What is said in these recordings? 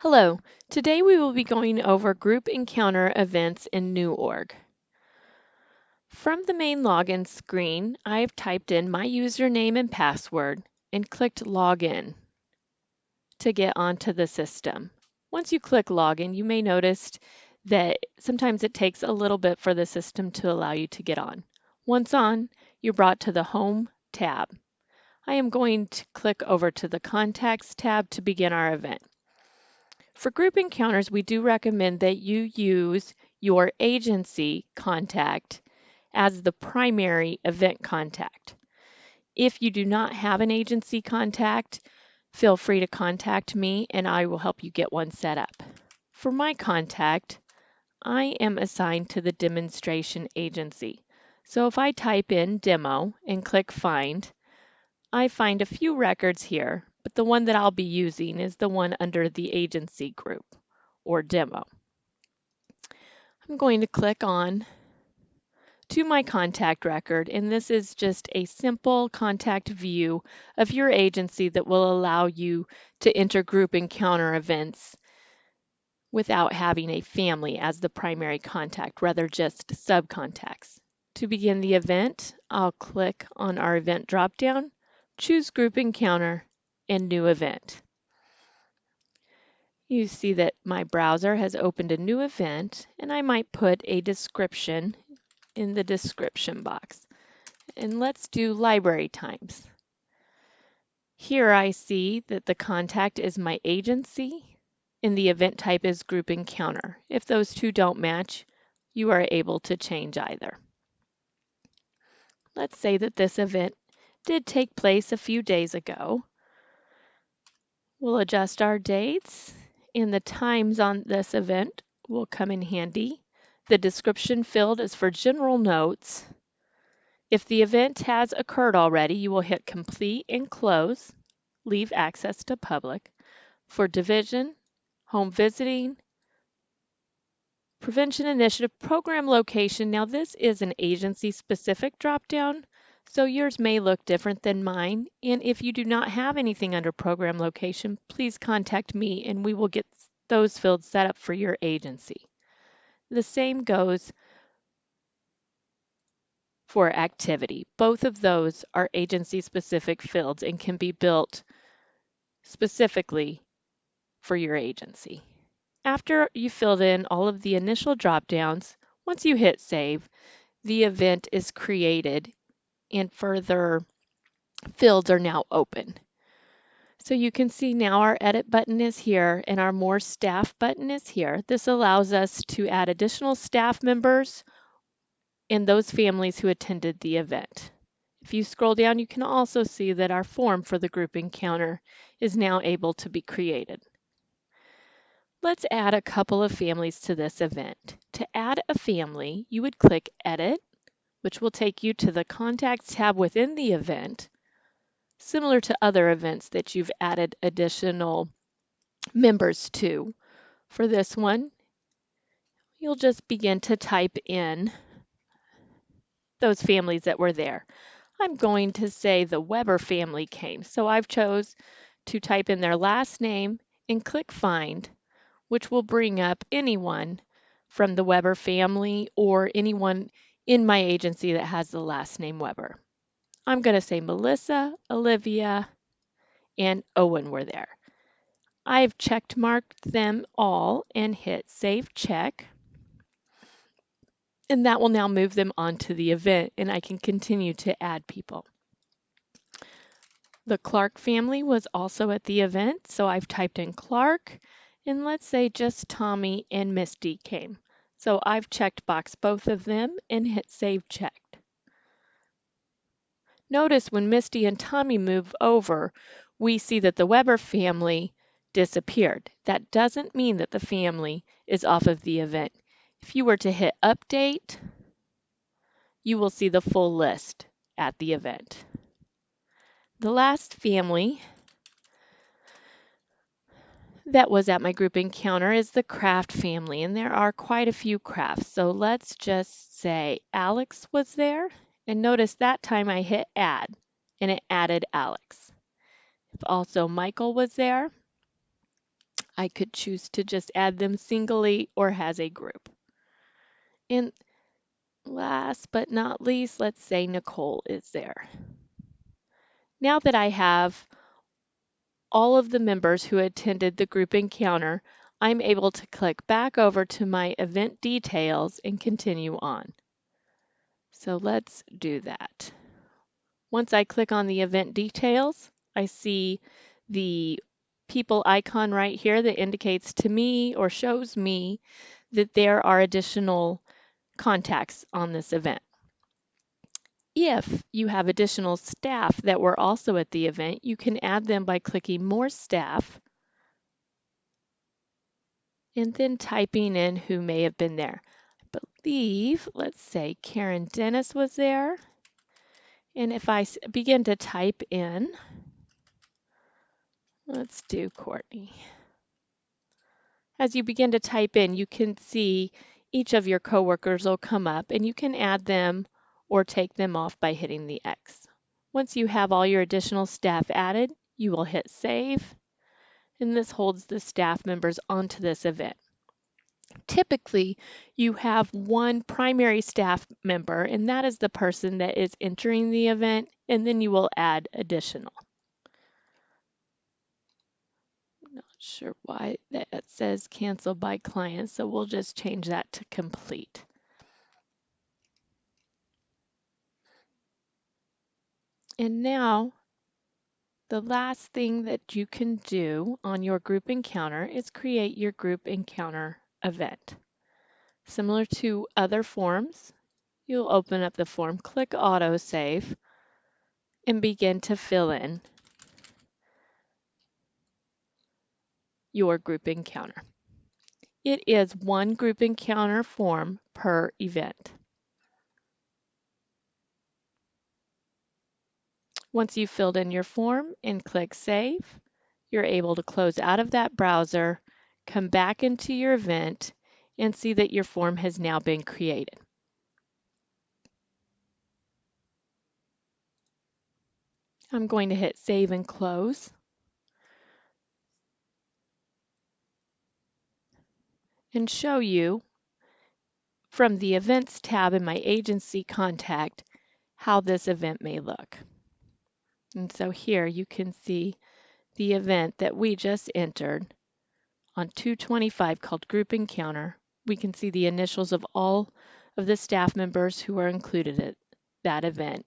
Hello, today we will be going over group encounter events in NewOrg. From the main login screen, I have typed in my username and password and clicked Login to get onto the system. Once you click Login, you may notice that sometimes it takes a little bit for the system to allow you to get on. Once on, you're brought to the Home tab. I am going to click over to the Contacts tab to begin our event. For group encounters, we do recommend that you use your agency contact as the primary event contact. If you do not have an agency contact, feel free to contact me and I will help you get one set up. For my contact, I am assigned to the demonstration agency. So if I type in demo and click find, I find a few records here, but the one that I'll be using is the one under the agency group or demo. I'm going to click on to my contact record, and this is just a simple contact view of your agency that will allow you to enter group encounter events without having a family as the primary contact, rather just subcontacts. To begin the event, I'll click on our event dropdown, choose group encounter, and new event. You see that my browser has opened a new event, and I might put a description in the description box. And let's do library times. Here I see that the contact is my agency and the event type is group encounter. If those two don't match, you are able to change either. Let's say that this event did take place a few days ago. We'll adjust our dates and the times on this event will come in handy. The description field is for general notes. If the event has occurred already, you will hit complete and close, leave access to public. For division, home visiting, prevention initiative, program location. Now this is an agency specific dropdown, so yours may look different than mine. And if you do not have anything under program location, please contact me and we will get those fields set up for your agency. The same goes for activity. Both of those are agency specific fields and can be built specifically for your agency. After you filled in all of the initial drop-downs, once you hit save, the event is created and further fields are now open. So you can see now our edit button is here and our more staff button is here. This allows us to add additional staff members and those families who attended the event. If you scroll down, you can also see that our form for the group encounter is now able to be created. Let's add a couple of families to this event. To add a family, you would click Edit, which will take you to the Contacts tab within the event, similar to other events that you've added additional members to. For this one, you'll just begin to type in those families that were there. I'm going to say the Weber family came, so I've chose to type in their last name and click Find, which will bring up anyone from the Weber family or anyone in my agency that has the last name Weber. I'm going to say Melissa, Olivia, and Owen were there. I've checked marked them all and hit Save Check. And that will now move them onto the event and I can continue to add people. The Clark family was also at the event, so I've typed in Clark, and let's say just Tommy and Misty came. So I've checked box both of them and hit Save Checked. Notice when Misty and Tommy move over, we see that the Weber family disappeared. That doesn't mean that the family is off of the event. If you were to hit Update, you will see the full list at the event. The last family that was at my group encounter is the Craft family, and there are quite a few crafts. So let's just say Alex was there, and notice that time I hit Add, and it added Alex. If also Michael was there, I could choose to just add them singly or as a group. And last but not least, let's say Nicole is there. Now that I have all of the members who attended the group encounter, I'm able to click back over to my event details and continue on. So let's do that. Once I click on the event details, I see the people icon right here that indicates to me or shows me that there are additional contacts on this event. If you have additional staff that were also at the event, you can add them by clicking More Staff and then typing in who may have been there. I believe, let's say Karen Dennis was there. And if I begin to type in, let's do Courtney. As you begin to type in, you can see each of your coworkers will come up and you can add them or take them off by hitting the X. Once you have all your additional staff added, you will hit save, and this holds the staff members onto this event. Typically, you have one primary staff member, and that is the person that is entering the event, and then you will add additional. Not sure why that says cancel by client, so we'll just change that to complete. And now, the last thing that you can do on your group encounter is create your group encounter event. Similar to other forms, you'll open up the form, click autosave, and begin to fill in your group encounter. It is one group encounter form per event. Once you've filled in your form and click Save, you're able to close out of that browser, come back into your event, and see that your form has now been created. I'm going to hit Save and Close. And show you from the Events tab in my agency contact how this event may look. And so here you can see the event that we just entered on 2/25 called Group Encounter. We can see the initials of all of the staff members who are included at that event.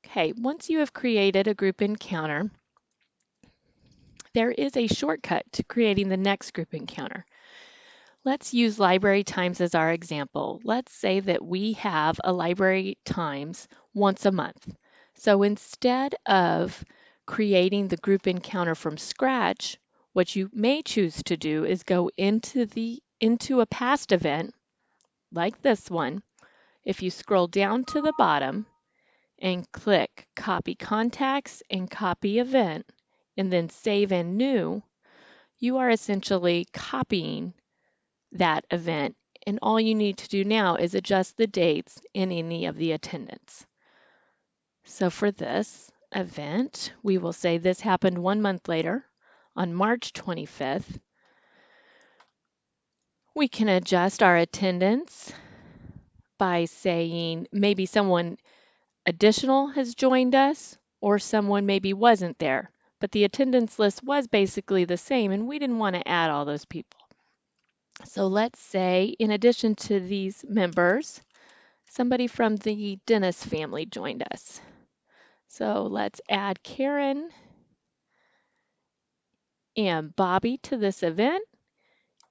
Okay, once you have created a group encounter, there is a shortcut to creating the next group encounter. Let's use library times as our example. Let's say that we have a library times once a month. So instead of creating the group encounter from scratch, what you may choose to do is go into a past event like this one. If you scroll down to the bottom and click Copy Contacts and Copy Event, and then Save and New, you are essentially copying that event, and all you need to do now is adjust the dates in any of the attendance. So for this event, we will say this happened 1 month later on March 25th. We can adjust our attendance by saying maybe someone additional has joined us or someone maybe wasn't there, but the attendance list was basically the same and we didn't want to add all those people. So let's say in addition to these members, somebody from the Dennis family joined us. So let's add Karen and Bobby to this event.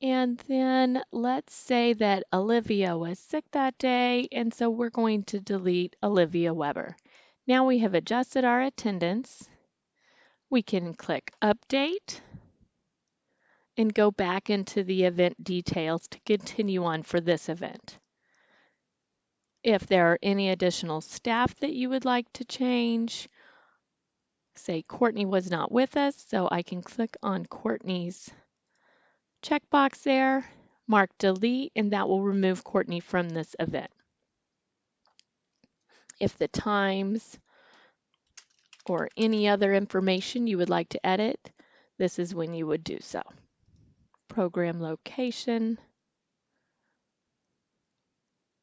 And then let's say that Olivia was sick that day, and so we're going to delete Olivia Weber. Now we have adjusted our attendance. We can click Update and go back into the event details to continue on for this event. If there are any additional staff that you would like to change, say Courtney was not with us, so I can click on Courtney's checkbox there, mark delete, and that will remove Courtney from this event. If the times or any other information you would like to edit, this is when you would do so. Program location,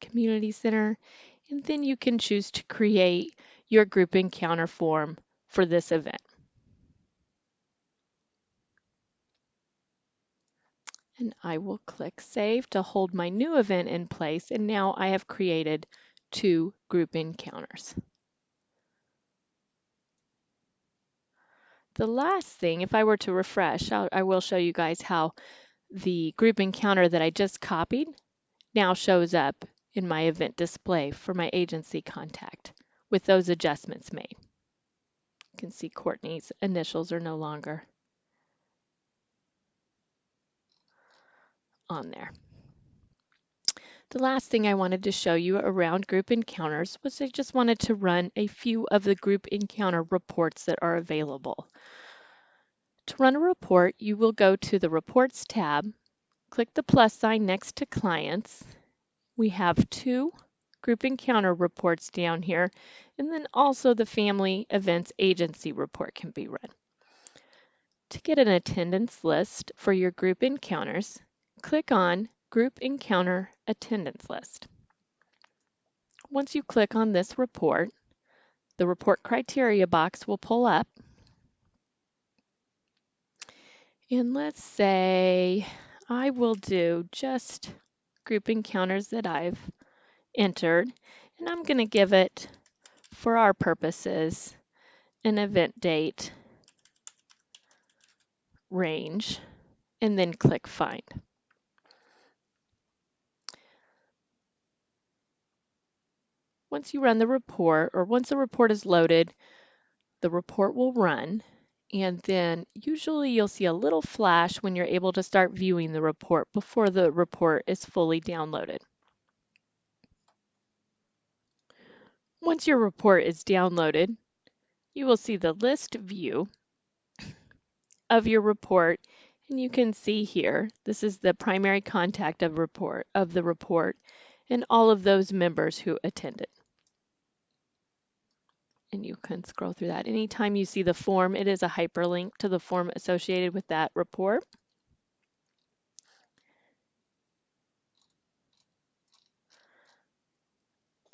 community center, and then you can choose to create your group encounter form for this event. And I will click Save to hold my new event in place, and now I have created 2 group encounters. The last thing, if I were to refresh, I will show you guys how the group encounter that I just copied now shows up in my event display for my agency contact with those adjustments made. You can see Courtney's initials are no longer on there. The last thing I wanted to show you around group encounters was I just wanted to run a few of the group encounter reports that are available. To run a report, you will go to the Reports tab, click the plus sign next to Clients. We have 2 group encounter reports down here, and then also the Family Events Agency report can be run. To get an attendance list for your group encounters, click on Group Encounter Attendance List. Once you click on this report, the report criteria box will pull up. And let's say I will do just group encounters that I've entered, and I'm going to give it, for our purposes, an event date range, and then click Find. Once you run the report, or once the report is loaded, the report will run, and then usually you'll see a little flash when you're able to start viewing the report before the report is fully downloaded. Once your report is downloaded, you will see the list view of your report, and you can see here, this is the primary contact of the report and all of those members who attended. And you can scroll through that. Anytime you see the form, it is a hyperlink to the form associated with that report.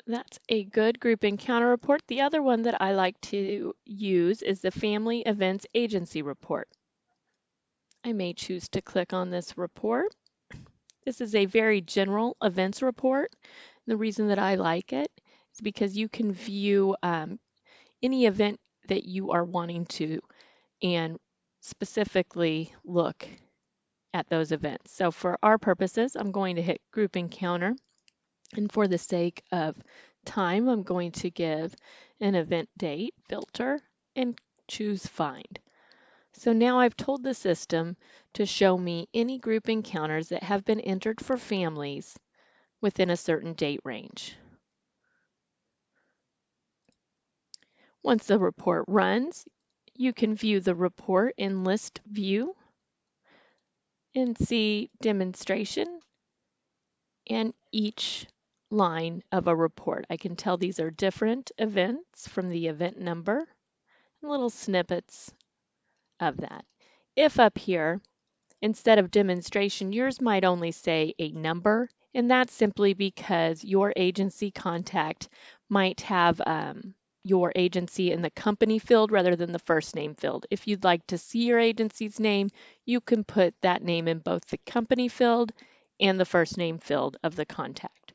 That's a good group encounter report. The other one that I like to use is the Family Events Agency report. I may choose to click on this report. This is a very general events report. The reason that I like it is because you can view any event that you are wanting to and specifically look at those events. So for our purposes, I'm going to hit Group Encounter, and for the sake of time, I'm going to give an event date filter and choose Find. So now I've told the system to show me any group encounters that have been entered for families within a certain date range. Once the report runs, you can view the report in List View and see Demonstration and each line of a report. I can tell these are different events from the event number and little snippets of that. If up here, instead of demonstration, yours might only say a number, and that's simply because your agency contact might have your agency in the company field rather than the first name field. If you'd like to see your agency's name, you can put that name in both the company field and the first name field of the contact.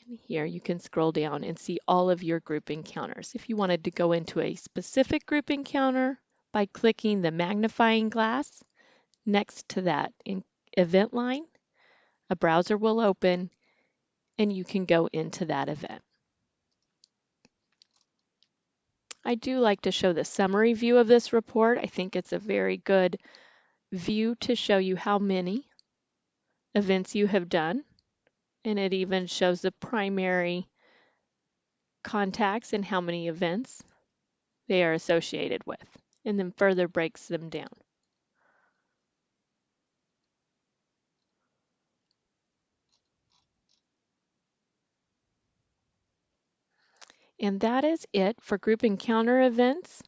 And here you can scroll down and see all of your group encounters. If you wanted to go into a specific group encounter by clicking the magnifying glass next to that event line, a browser will open and you can go into that event. I do like to show the summary view of this report. I think it's a very good view to show you how many events you have done, and it even shows the primary contacts and how many events they are associated with, and then further breaks them down. And that is it for group encounter events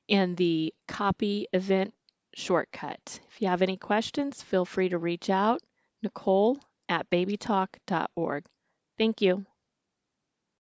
and the copy event shortcut. If you have any questions, feel free to reach out, Nicole at babytalk.org. Thank you.